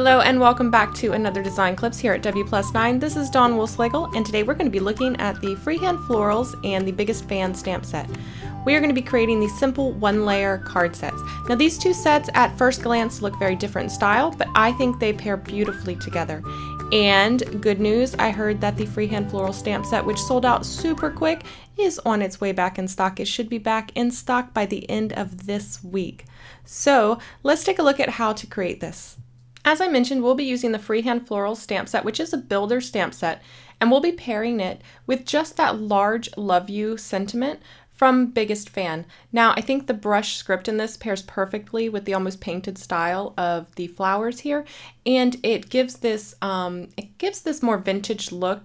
Hello and welcome back to another Design Clips here at W+9. This is Dawn Woolslegel, and today we're going to be looking at the Freehand Florals and the Biggest Fan stamp set. We are going to be creating these simple one-layer card sets. Now these two sets at first glance look very different in style, but I think they pair beautifully together. And good news, I heard that the Freehand Floral stamp set, which sold out super quick, is on its way back in stock. It should be back in stock by the end of this week. So let's take a look at how to create this. As I mentioned, we'll be using the Freehand Floral stamp set, which is a builder stamp set, and we'll be pairing it with just that large love you sentiment from Biggest Fan. Now, I think the brush script in this pairs perfectly with the almost painted style of the flowers here, and it gives this more vintage look,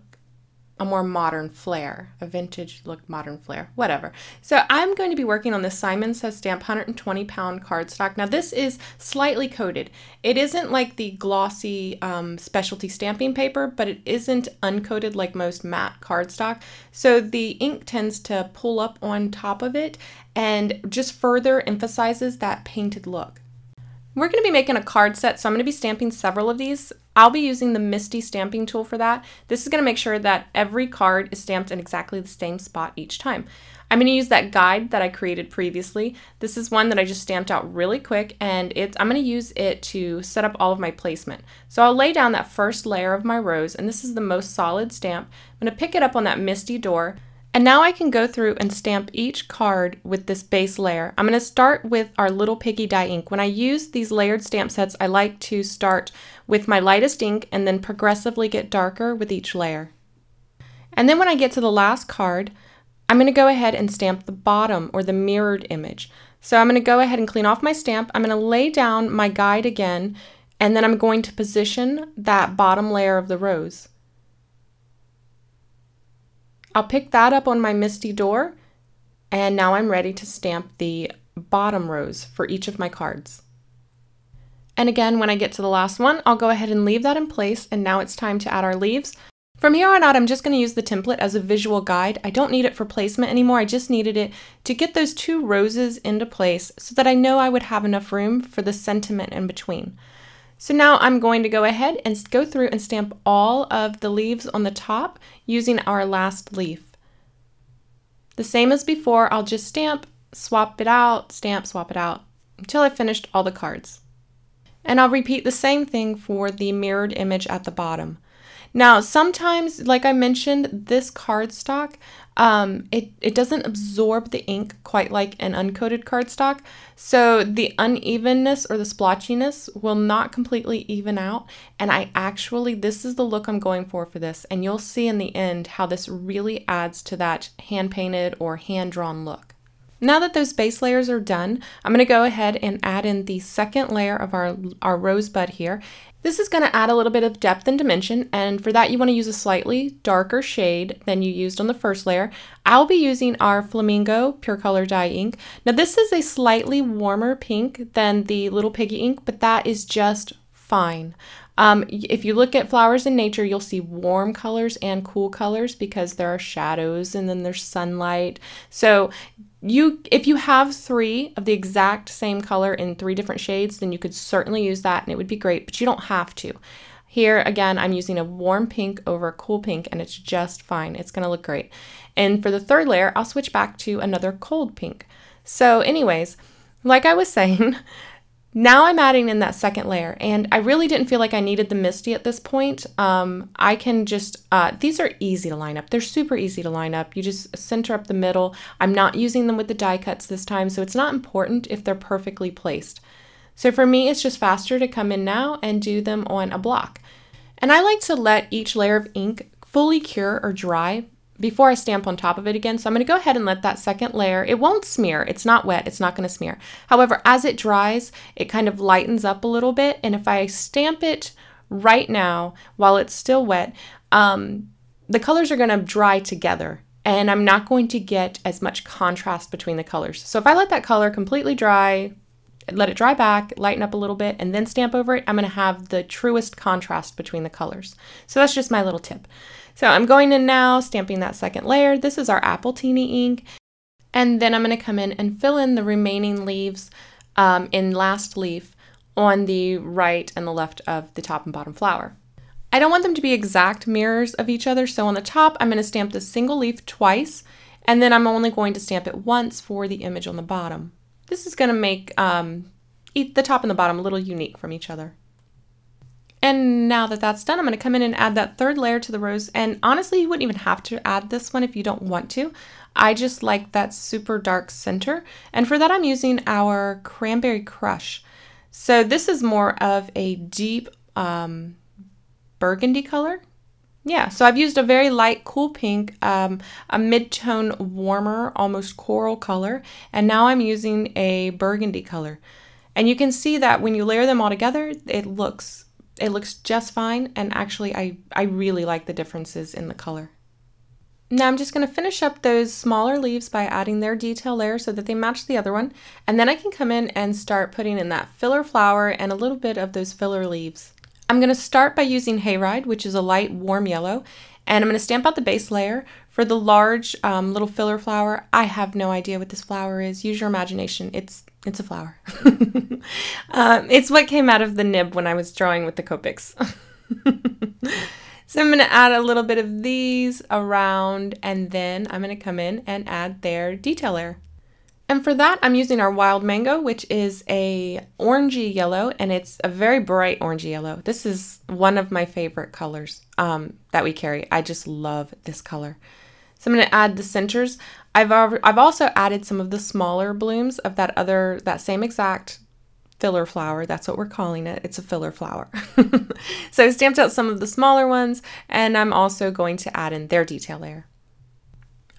a more modern flair, a vintage look, modern flair, whatever. So I'm going to be working on this Simon Says Stamp 120 pound cardstock. Now this is slightly coated. It isn't like the glossy specialty stamping paper, but it isn't uncoated like most matte cardstock. So the ink tends to pull up on top of it and just further emphasizes that painted look. We're going to be making a card set, so I'm going to be stamping several of these. I'll be using the Misty stamping tool for that. This is going to make sure that every card is stamped in exactly the same spot each time. I'm going to use that guide that I created previously. This is one that I just stamped out really quick, and I'm going to use it to set up all of my placement. So I'll lay down that first layer of my rose, and this is the most solid stamp. I'm going to pick it up on that Misty door. And now I can go through and stamp each card with this base layer. I'm going to start with our Little Piggy dye ink. When I use these layered stamp sets, I like to start with my lightest ink and then progressively get darker with each layer. And then when I get to the last card, I'm going to go ahead and stamp the bottom or the mirrored image. So I'm going to go ahead and clean off my stamp. I'm going to lay down my guide again, and then I'm going to position that bottom layer of the rose. I'll pick that up on my Misty door, and now I'm ready to stamp the bottom rose for each of my cards. And again, when I get to the last one, I'll go ahead and leave that in place, and now it's time to add our leaves. From here on out, I'm just going to use the template as a visual guide. I don't need it for placement anymore. I just needed it to get those two roses into place so that I know I would have enough room for the sentiment in between. So now I'm going to go ahead and go through and stamp all of the leaves on the top using our last leaf. The same as before, I'll just stamp, swap it out, stamp, swap it out until I've finished all the cards. And I'll repeat the same thing for the mirrored image at the bottom. Now, sometimes, like I mentioned, this cardstock, it doesn't absorb the ink quite like an uncoated cardstock, so the unevenness or the splotchiness will not completely even out, and this is the look I'm going for this, and you'll see in the end how this really adds to that hand-painted or hand-drawn look. Now that those base layers are done, I'm going to go ahead and add in the second layer of our rosebud here. This is going to add a little bit of depth and dimension, and for that you want to use a slightly darker shade than you used on the first layer. I'll be using our Flamingo Pure Color dye ink. Now this is a slightly warmer pink than the Little Piggy ink, but that is just fine. If you look at flowers in nature, you'll see warm colors and cool colors because there are shadows and then there's sunlight. So if you have three of the exact same color in three different shades, then you could certainly use that and it would be great, but you don't have to. Here, again, I'm using a warm pink over a cool pink, and it's just fine. It's going to look great. And for the third layer, I'll switch back to another cold pink. So anyways, like I was saying, now I'm adding in that second layer, and I really didn't feel like I needed the Misty at this point. I can just, these are easy to line up. They're super easy to line up. You just center up the middle. I'm not using them with the die cuts this time, so it's not important if they're perfectly placed. So for me, it's just faster to come in now and do them on a block. And I like to let each layer of ink fully cure or dry before I stamp on top of it again. So I'm going to go ahead and let that second layer, it won't smear, it's not wet, it's not going to smear. However, as it dries, it kind of lightens up a little bit, and if I stamp it right now while it's still wet, the colors are going to dry together, and I'm not going to get as much contrast between the colors. So if I let that color completely dry, let it dry back, lighten up a little bit, and then stamp over it, I'm going to have the truest contrast between the colors. So that's just my little tip. So I'm going in now, stamping that second layer. This is our Apple Teeny ink. And then I'm going to come in and fill in the remaining leaves in last leaf on the right and the left of the top and bottom flower. I don't want them to be exact mirrors of each other, so on the top I'm going to stamp the single leaf twice, and then I'm only going to stamp it once for the image on the bottom. This is going to make the top and the bottom a little unique from each other. And now that that's done, I'm going to come in and add that third layer to the rose. And honestly, you wouldn't even have to add this one if you don't want to. I just like that super dark center. And for that, I'm using our Cranberry Crush. So this is more of a deep burgundy color. Yeah, so I've used a very light, cool pink, a mid-tone, warmer, almost coral color. And now I'm using a burgundy color. And you can see that when you layer them all together, it looks just fine, and actually I really like the differences in the color. Now I'm just going to finish up those smaller leaves by adding their detail layer so that they match the other one, and then I can come in and start putting in that filler flower and a little bit of those filler leaves. I'm going to start by using Hayride, which is a light warm yellow, and I'm going to stamp out the base layer. For the large little filler flower, I have no idea what this flower is. Use your imagination. It's a flower. It's what came out of the nib when I was drawing with the Copics. So I'm going to add a little bit of these around, and then I'm going to come in and add their detail layer. And for that, I'm using our Wild Mango, which is a orangey yellow, and it's a very bright orangey yellow. This is one of my favorite colors that we carry. I just love this color. So I'm going to add the centers. I've also added some of the smaller blooms of that same exact filler flower. That's what we're calling it. It's a filler flower. So I stamped out some of the smaller ones, and I'm also going to add in their detail layer.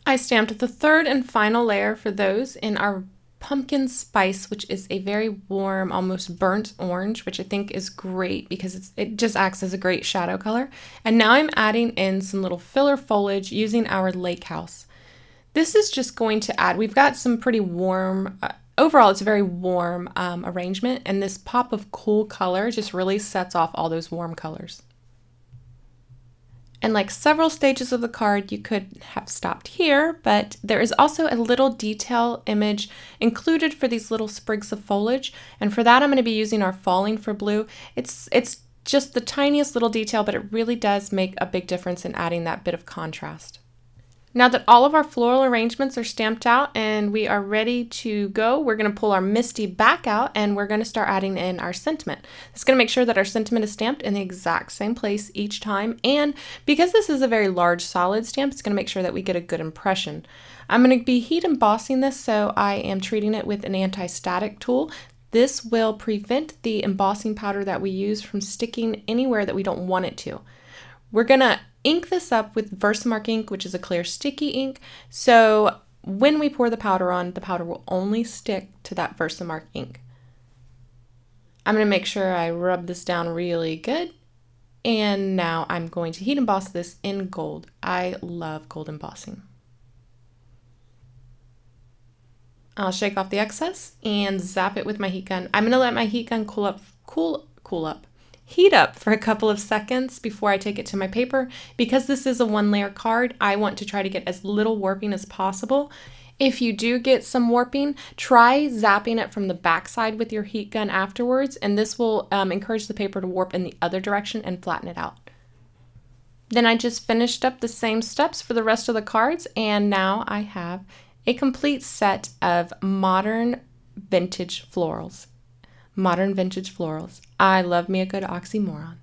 I stamped the third and final layer for those in our Pumpkin Spice, which is a very warm, almost burnt orange, which I think is great because it just acts as a great shadow color. And now I'm adding in some little filler foliage using our Lake House. This is just going to add, we've got some pretty warm, overall it's a very warm arrangement, and this pop of cool color just really sets off all those warm colors. And like several stages of the card, you could have stopped here, but there is also a little detail image included for these little sprigs of foliage. And for that, I'm going to be using our Falling for Blue. It's just the tiniest little detail, but it really does make a big difference in adding that bit of contrast. Now that all of our floral arrangements are stamped out and we are ready to go, we're going to pull our Misty back out and we're going to start adding in our sentiment. It's going to make sure that our sentiment is stamped in the exact same place each time, and because this is a very large solid stamp, it's going to make sure that we get a good impression. I'm going to be heat embossing this, so I am treating it with an anti-static tool. This will prevent the embossing powder that we use from sticking anywhere that we don't want it to. We're going to ink this up with Versamark ink, which is a clear sticky ink, so when we pour the powder on, the powder will only stick to that Versamark ink. I'm going to make sure I rub this down really good, and now I'm going to heat emboss this in gold. I love gold embossing. I'll shake off the excess and zap it with my heat gun. I'm going to let my heat gun heat up for a couple of seconds before I take it to my paper. Because this is a one-layer card, I want to try to get as little warping as possible. If you do get some warping, try zapping it from the backside with your heat gun afterwards, and this will encourage the paper to warp in the other direction and flatten it out. Then I just finished up the same steps for the rest of the cards, and now I have a complete set of modern vintage florals. Modern vintage florals. I love me a good oxymoron.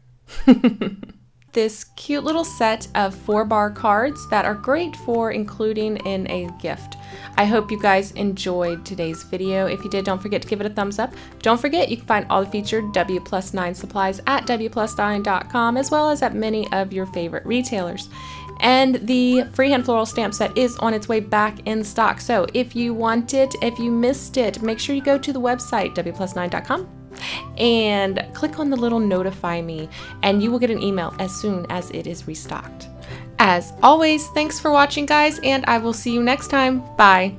This cute little set of 4-bar cards that are great for including in a gift. I hope you guys enjoyed today's video. If you did, don't forget to give it a thumbs up. Don't forget, you can find all the featured W+9 supplies at W+9.com, as well as at many of your favorite retailers. And the freehand floral stamp set is on its way back in stock. So if you want it, if you missed it, make sure you go to the website, W+9.com, and click on the little notify me, and you will get an email as soon as it is restocked. As always, thanks for watching, guys, and I will see you next time. Bye.